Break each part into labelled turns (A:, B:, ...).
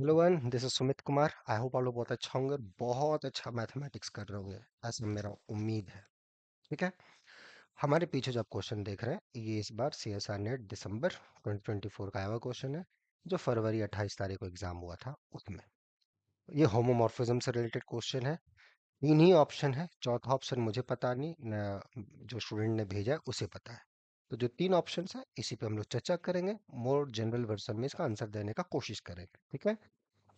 A: Hello one, this is Sumit Kumar. I hope आप लोग बहुत अच्छा होंगे, बहुत अच्छा मैथमेटिक्स कर रहे होंगे, ऐसा मेरा उम्मीद है। ठीक है। हमारे पीछे जो आप क्वेश्चन देख रहे हैं, ये इस बार सी एस आर नेट दिसंबर 2024 का आया हुआ क्वेश्चन है, जो फरवरी 28 तारीख को एग्जाम हुआ था उसमें। ये होमोमॉर्फिज्म से रिलेटेड क्वेश्चन है। तीन ही ऑप्शन है, चौथा ऑप्शन मुझे पता नहीं न, जो स्टूडेंट ने भेजा है उसे पता है। तो जो तीन ऑप्शन है इसी पे हम लोग चर्चा करेंगे, मोर जनरल वर्जन में इसका आंसर देने का कोशिश करेंगे। ठीक है।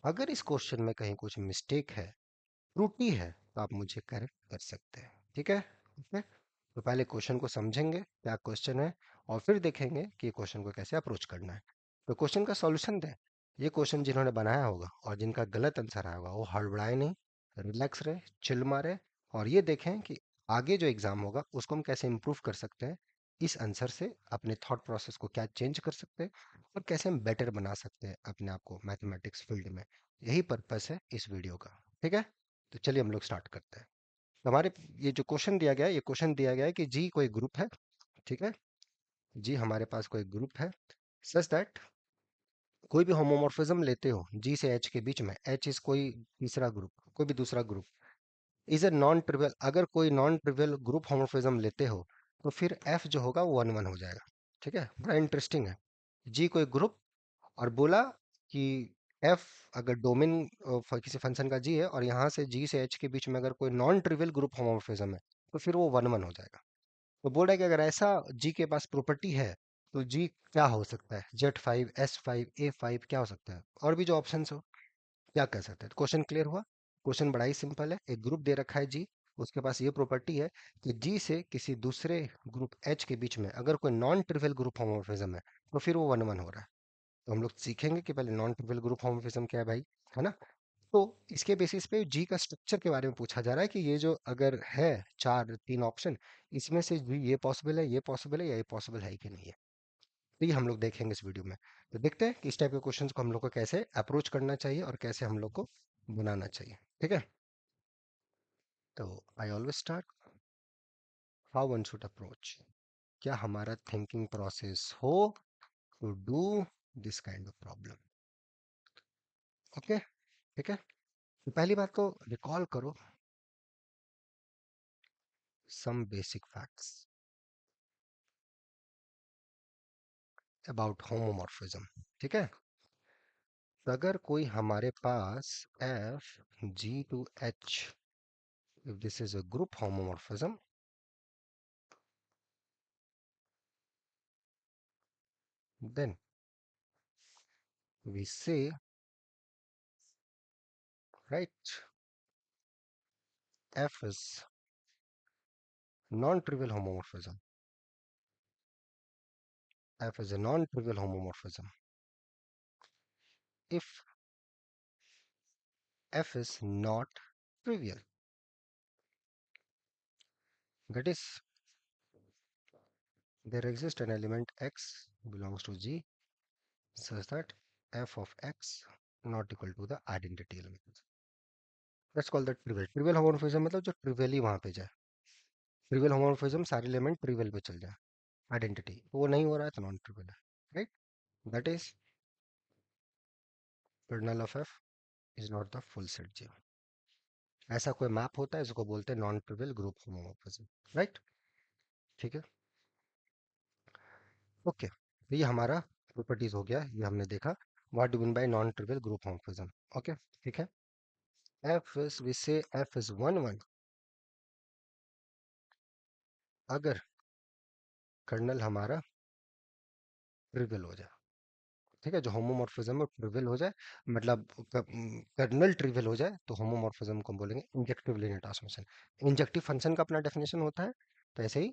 A: अगर इस क्वेश्चन में कहीं कुछ मिस्टेक है, त्रुटि है, तो आप मुझे करेक्ट कर सकते हैं। ठीक है। ठीक है। तो पहले क्वेश्चन को समझेंगे क्या क्वेश्चन है, और फिर देखेंगे कि क्वेश्चन को कैसे अप्रोच करना है। तो क्वेश्चन का सॉल्यूशन दें। ये क्वेश्चन जिन्होंने बनाया होगा और जिनका गलत आंसर आया होगा वो हड़बड़ाए नहीं, रिलैक्स रहे, चिल मारे, और ये देखें कि आगे जो एग्जाम होगा उसको हम कैसे इम्प्रूव कर सकते हैं। इस आंसर से अपने थॉट प्रोसेस को क्या चेंज कर सकते हैं, और कैसे हम बेटर बना सकते हैं अपने आप को मैथमेटिक्स फील्ड में। यही पर्पस है इस वीडियो का। ठीक है। तो चलिए हम लोग स्टार्ट करते हैं। तो हमारे ये जो क्वेश्चन दिया गया है, ये क्वेश्चन दिया गया है कि जी कोई ग्रुप है। ठीक है। जी हमारे पास कोई ग्रुप है, सच दैट कोई भी होमोमॉर्फिज्म लेते हो जी से एच के बीच में, एच इज कोई तीसरा ग्रुप, कोई भी दूसरा group is a non trivial. अगर कोई नॉन ट्रिवियल ग्रुप होमोमॉर्फिज्म लेते हो तो फिर एफ जो होगा वो वन वन हो जाएगा। ठीक है, बड़ा इंटरेस्टिंग है। जी कोई ग्रुप, और बोला कि एफ अगर डोमेन किसी फंक्शन का जी है और यहाँ से जी से एच के बीच में अगर कोई नॉन ट्रिवियल ग्रुप होमोमॉर्फिज्म है तो फिर वो वन वन हो जाएगा। तो बोल रहा है कि अगर ऐसा जी के पास प्रॉपर्टी है तो जी क्या हो सकता है, Z5 S5 A5 क्या हो सकता है, और भी जो ऑप्शन हो क्या कर सकते हैं। तो क्वेश्चन क्लियर हुआ। क्वेश्चन बड़ा ही सिंपल है, एक ग्रुप दे रखा है जी, उसके पास ये प्रॉपर्टी है कि जी से किसी दूसरे ग्रुप एच के बीच में अगर कोई नॉन ट्रिवियल ग्रुप होमोमॉर्फिज्म है तो फिर वो वन वन हो रहा है। तो हम लोग सीखेंगे कि पहले नॉन ट्रिवियल ग्रुप होमोमॉर्फिज्म क्या है भाई, है ना। तो इसके बेसिस पे जी का स्ट्रक्चर के बारे में पूछा जा रहा है कि ये जो अगर है चार तीन ऑप्शन, इसमें से भी ये पॉसिबल है, ये पॉसिबल है, या ये पॉसिबल है कि नहीं है। तो ये हम लोग देखेंगे इस वीडियो में। तो देखते हैं कि इस टाइप के क्वेश्चंस को हम लोग को कैसे अप्रोच करना चाहिए और कैसे हम लोग को बनाना चाहिए। ठीक है। तो I always start how one should approach. क्या हमारा थिंकिंग प्रोसेस हो to do this kind of problem. Okay. ठीक है। तो पहली बात तो रिकॉल करो some basic facts about homomorphism. ठीक है। तो अगर कोई हमारे पास f g to h, if this is a group homomorphism, then we say, right, F is non-trivial homomorphism. F is a non-trivial homomorphism if F is not trivial. That is, there exists an element X belongs to G such that F of X not equal to the identity element. That's called the trivial. Trivial homomorphism मतलब जो trivially वहां पे जाए। Trivial homomorphism सारे element trivial पे चल जाए, identity वो नहीं हो रहा है तो नॉन ट्रिवियल है। Right. That is kernel of f is not the full set g. ऐसा कोई मैप होता है इसको बोलते हैं non trivial group homomorphism. Right. ठीक है। ओके। तो ये हमारा प्रॉपर्टीज हो गया, ये हमने देखा what do mean by non trivial group homomorphism. Okay. ठीक है। एफ इज वी से एफ इज वन वन अगर कर्नल हमारा ट्रिवियल हो जाए। ठीक है, जो होमोमॉर्फिज्म है ट्रिवियल हो जाए, मतलब कर्नल ट्रिवियल हो जाए तो होमोमॉर्फिज्म को हम बोलेंगे injective linear transmission. Injective function का अपना डेफिनेशन होता है, तो ऐसे ही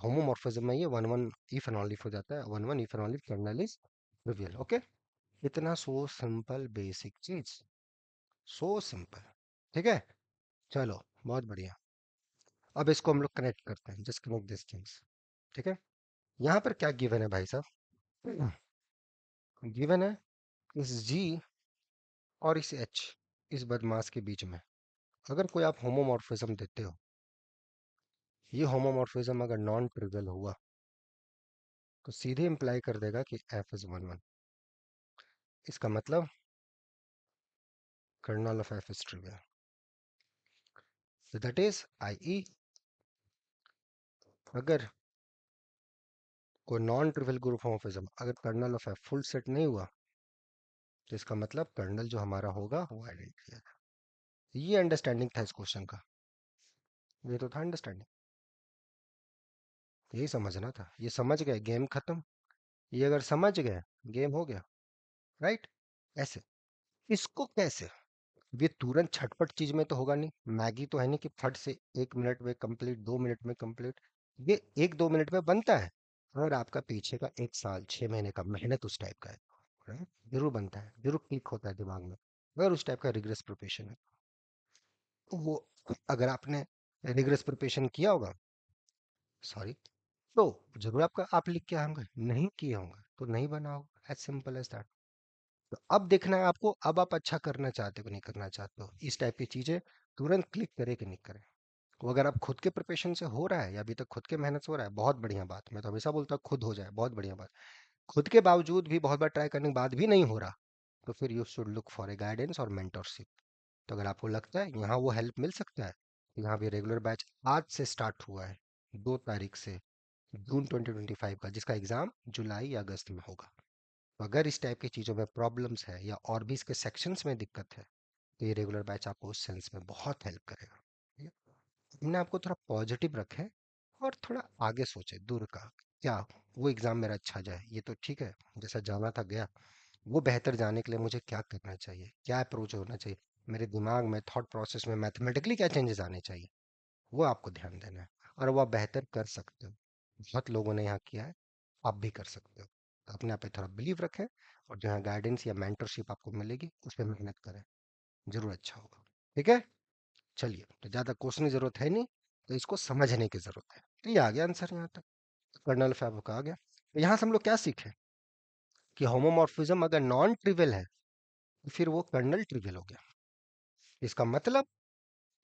A: होमोमॉर्फिज्म में ये one one if and only हो जाता है, one one if and only kernel is trivial. Okay. इतना सो सिंपल बेसिक चीज, सो सिंपल। ठीक है। चलो बहुत बढ़िया। अब इसको हम लोग कनेक्ट करते हैं, जस्ट कनेक्ट दिस थिंग्स। ठीक है। यहाँ पर क्या गिवन है भाई साहब, गिवन है इस जी और इस एच, इस बदमाश के बीच में अगर कोई आप होमोमॉर्फिज्म देते हो, ये होमोमॉर्फिज्म अगर नॉन ट्रिवियल हुआ तो सीधे इंप्लाई कर देगा कि एफ इज वन वन। इसका मतलब kernel of f is trivial, so that is i.e. अगर कोई नॉन ट्रिवियल ग्रुप होमोफिज्म अगर kernel of f full set नहीं हुआ तो इसका मतलब कर्नल जो हमारा होगा वो आइडेंटिटी है। ये अंडरस्टैंडिंग था इस क्वेश्चन का, ये तो था अंडरस्टैंडिंग, यही समझना था। ये समझ गए गेम खत्म, ये अगर समझ गए गेम हो गया, राइट। ऐसे इसको कैसे, ये तुरंत छटपट चीज में तो होगा नहीं, मैगी तो है नहीं कि फट से 1 मिनट में कंप्लीट, 2 मिनट में कंप्लीट। ये 1-2 मिनट में बनता है अगर आपका पीछे का 1 साल 6 महीने का मेहनत उस टाइप का है, right? जरूर बनता है, जरूर क्लिक होता है दिमाग में अगर उस टाइप का रिग्रेस प्रिपरेशन है। तो वो अगर आपने रिग्रेस प्रिपरेशन किया होगा, सॉरी, तो जरूर आपका आप लिख के आए होंगे, नहीं किए होंगे तो नहीं बना होगा, एज सिंपल एज दैट। तो अब देखना है आपको, अब आप अच्छा करना चाहते हो कि नहीं करना चाहते हो, इस टाइप की चीजें तुरंत क्लिक करे कि नहीं करे। वो अगर आप खुद के प्रिपरेशन से हो रहा है या अभी तक खुद के मेहनत से हो रहा है, बहुत बढ़िया बात, मैं तो हमेशा बोलता हूँ खुद हो जाए बहुत बढ़िया बात। खुद के बावजूद भी बहुत बार ट्राई करने के बाद भी नहीं हो रहा, तो फिर you should look for a guidance और मेंटरशिप। तो अगर आपको लगता है यहाँ वो हेल्प मिल सकता है, तो यहाँ भी रेगुलर बैच आज से स्टार्ट हुआ है, 2 तारीख से, जून 2025 का, जिसका एग्जाम जुलाई या अगस्त में होगा। तो अगर इस टाइप की चीज़ों में प्रॉब्लम्स है या और भी इसके सेक्शंस में दिक्कत है, तो ये रेगुलर बैच आपको उस सेंस में बहुत हेल्प करेगा। ठीक है? हमने आपको थोड़ा पॉजिटिव रखे और थोड़ा आगे सोचे दूर का, क्या वो एग्जाम मेरा अच्छा जाए, ये तो ठीक है, जैसा जाना था गया। वो बेहतर जाने के लिए मुझे क्या करना चाहिए, क्या अप्रोच होना चाहिए, मेरे दिमाग में थॉट प्रोसेस में मैथमेटिकली क्या चेंजेस आने चाहिए, वो आपको ध्यान देना है। और वो आप बेहतर कर सकते हो, बहुत लोगों ने यहाँ किया है, आप भी कर सकते हो। तो अपने आप पे थोड़ा बिलीव रखें और जो है गाइडेंस या मेंटरशिप आपको मिलेगी उस पर मेहनत करें, जरूर अच्छा होगा। ठीक है, चलिए, तो ज़्यादा क्वेश्चन की जरूरत है नहीं, तो इसको समझने की जरूरत है। तो ये आ गया आंसर यहाँ तक, कर्नल फैब का आ गया। तो यहाँ से हम लोग क्या सीखे कि होमोमॉर्फिज्म अगर नॉन ट्रिवियल है तो फिर वो कर्नल ट्रिवियल हो गया। इसका मतलब,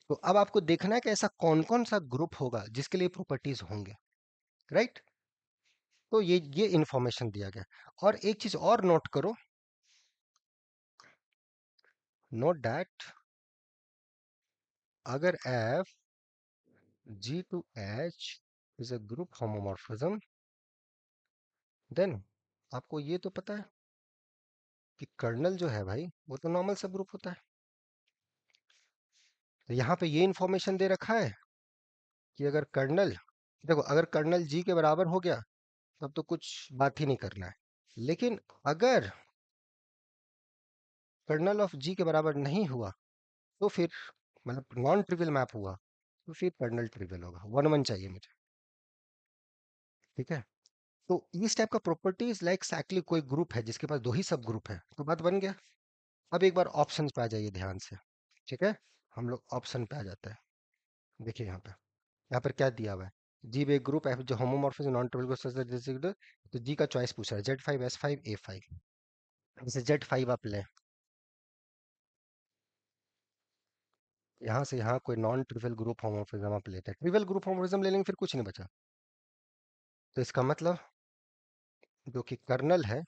A: तो अब आपको देखना है कि ऐसा कौन कौन सा ग्रुप होगा जिसके लिए प्रॉपर्टीज होंगे, राइट। तो ये इंफॉर्मेशन दिया गया। और एक चीज और नोट करो, नोट दैट अगर f g to h is a group homomorphism, then आपको ये तो पता है कि कर्नल जो है भाई वो तो नॉर्मल सब ग्रुप होता है। तो यहाँ पे ये इंफॉर्मेशन दे रखा है कि अगर कर्नल, देखो अगर कर्नल जी के बराबर हो गया तब तो कुछ बात ही नहीं करना है, लेकिन अगर कर्नल ऑफ जी के बराबर नहीं हुआ तो फिर, मतलब नॉन ट्रिवियल मैप हुआ, तो फिर कर्नल ट्रिवियल होगा, 1-1 चाहिए मुझे। ठीक है, तो इस टाइप का प्रॉपर्टीज लाइक एक्जैक्टली कोई ग्रुप है जिसके पास दो ही सब ग्रुप है, तो बात बन गया। अब एक बार ऑप्शंस पे आ जाइए ध्यान से। ठीक है, हम लोग ऑप्शन पे आ जाते हैं। देखिए यहाँ पे, यहाँ पर क्या दिया हुआ है, जी एक ग्रुप है जो होमोमॉर्फिज्म नॉन ट्रिवियल को, तो जी का चॉइस पूछा है, Z5 S5 A5। जैसे Z5 आप लें, यहाँ से यहाँ कोई नॉन ट्रिवियल ग्रुप होमोमॉर्फिज्म आप लेते हैं, ट्रिवियल ग्रुप होमोमॉर्फिज्म ले लेंगे फिर कुछ नहीं बचा। तो इसका मतलब जो कि कर्नल है,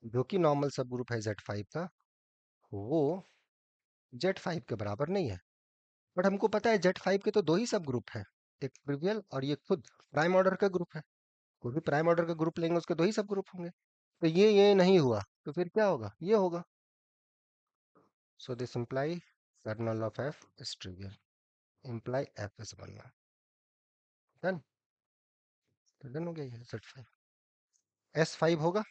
A: जो कि नॉर्मल सब ग्रुप है Z5 का, वो Z5 के बराबर नहीं है। बट हमको पता है Z5 के तो दो ही सब ग्रुप है, एक ट्रिवियल और ये खुद प्राइम ऑर्डर का ग्रुप है। कोई भी प्राइम ऑर्डर का ग्रुप लेंगे उसके दो ही सब ग्रुप होंगे। तो ये नहीं हुआ, तो फिर क्या होगा, ये होगा। So this imply kernel of f is trivial, imply f is बनना, डन। तो डन हो गया ये Z5। S5 होगा,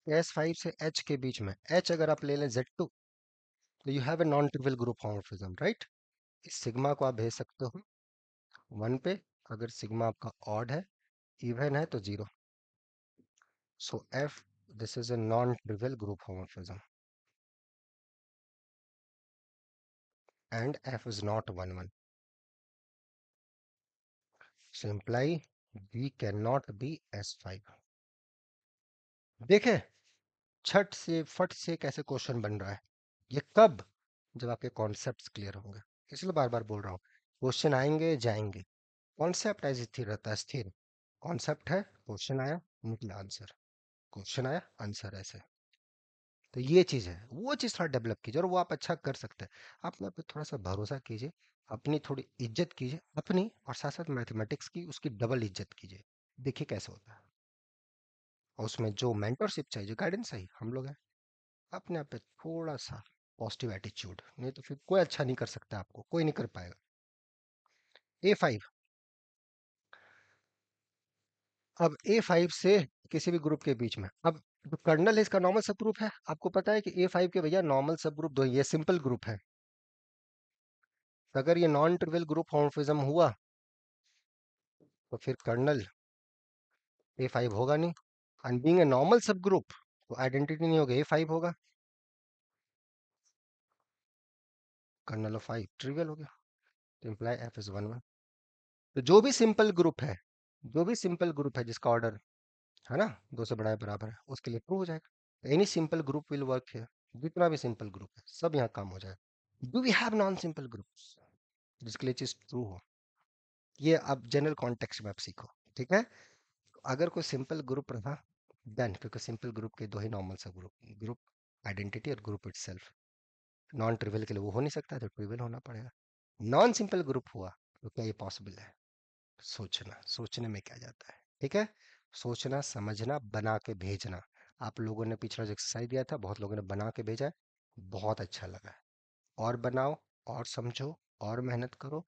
A: S5 से H के बीच में, H अगर आप ले लें Z2, तो you have a non trivial group homomorphism, right. इस सिग्मा को आप भेज सकते हो 1 पे, अगर सिग्मा आपका ऑड है, इवन है तो 0। सो F, this is a non-trivial group homomorphism and F is not 1-1. So imply B cannot be S5. देखे, छट से फट से कैसे क्वेश्चन बन रहा है, ये कब, जब आपके कॉन्सेप्ट्स क्लियर होंगे। इसलिए बार बार बोल रहा हूँ, क्वेश्चन आएंगे जाएंगे, कॉन्सेप्ट एज स्थिर रहता है, स्थिर कॉन्सेप्ट है, क्वेश्चन आया निकला आंसर। क्वेश्चन आया, आंसर ऐसे। तो ये चीज है, वो चीज थोड़ा डेवलप कीजिए और वो आप अच्छा कर सकते हैं। अपने आप पे थोड़ा सा भरोसा कीजिए, अपनी थोड़ी इज्जत कीजिए अपनी, और साथ साथ मैथमेटिक्स की उसकी डबल इज्जत कीजिए। देखिए कैसे होता है। और उसमें जो मेंटरशिप चाहिए, जो गाइडेंस चाहिए, हम लोग हैं। अपने आप पे थोड़ा सा पॉजिटिव एटीट्यूड, नहीं तो फिर कोई अच्छा नहीं कर सकता, आपको कोई नहीं कर पाएगा। A5। अब A5 से किसी भी ग्रुप के बीच में, अब जो कर्नल है इसका नॉर्मल सब ग्रुप है, आपको पता है कि A5 के भैया नॉर्मल सब ग्रुप दो, ये सिंपल ग्रुप है। तो अगर ये नॉन ट्रिवियल ग्रुप होमोफिज्म हुआ तो फिर कर्नल A5 होगा नहीं। एंड बीइंग ए नॉर्मल सब ग्रुप, तो आइडेंटिटी नहीं होगा, A5 होगा। कर्नल ऑफ 5 ट्रिवियल हो गया, तो इम्प्लाई F इज 1 1। तो जो भी सिंपल ग्रुप है, जो भी सिंपल ग्रुप है जिसका ऑर्डर है ना, दो से बड़ा या बराबर है, उसके लिए ट्रू हो जाएगा। Any simple group will work है। जितना भी सिंपल ग्रुप है सब यहाँ काम हो जाएगा। Do we have non simple groups जिसके लिए चीज ट्रू हो? ये अब जनरल कॉन्टेक्स्ट में आप सीखो। ठीक है। अगर कोई सिंपल ग्रुप रहा, देन, क्योंकि सिंपल ग्रुप के दो ही नॉर्मल सब ग्रुप, ग्रुप आइडेंटिटी और ग्रुप इटसेल्फ। नॉन ट्रिवियल के लिए वो हो नहीं सकता, तो ट्रिवियल होना पड़ेगा। नॉन सिंपल ग्रुप हुआ तो क्या ये पॉसिबल है? सोचना, सोचने में क्या जाता है। ठीक है। सोचना, समझना, बना के भेजना। आप लोगों ने पिछला जो एक्सरसाइज दिया था, बहुत लोगों ने बना के भेजा है, बहुत अच्छा लगा है। और बनाओ, और समझो, और मेहनत करो,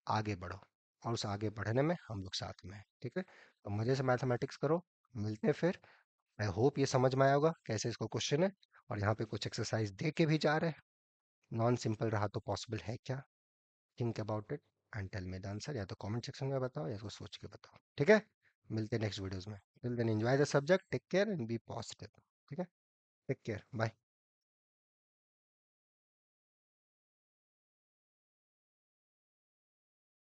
A: आगे बढ़ो। और उस आगे बढ़ने में हम लोग साथ में हैं। ठीक है। तो मजे से मैथमेटिक्स करो। मिलते हैं फिर। आई होप ये समझ में आया होगा कैसे इसको क्वेश्चन है। और यहाँ पे कुछ एक्सरसाइज दे के भी जा रहे हैं। नॉन सिंपल रहा तो पॉसिबल है क्या? Think about it and tell me the answer. या तो कमेंट सेक्शन में बताओ या इसको सोच के बताओ। ठीक है। मिलते हैं नेक्स्ट वीडियोस में। Till then enjoy the subject, take care and be positive. ठीक है। Take care, bye.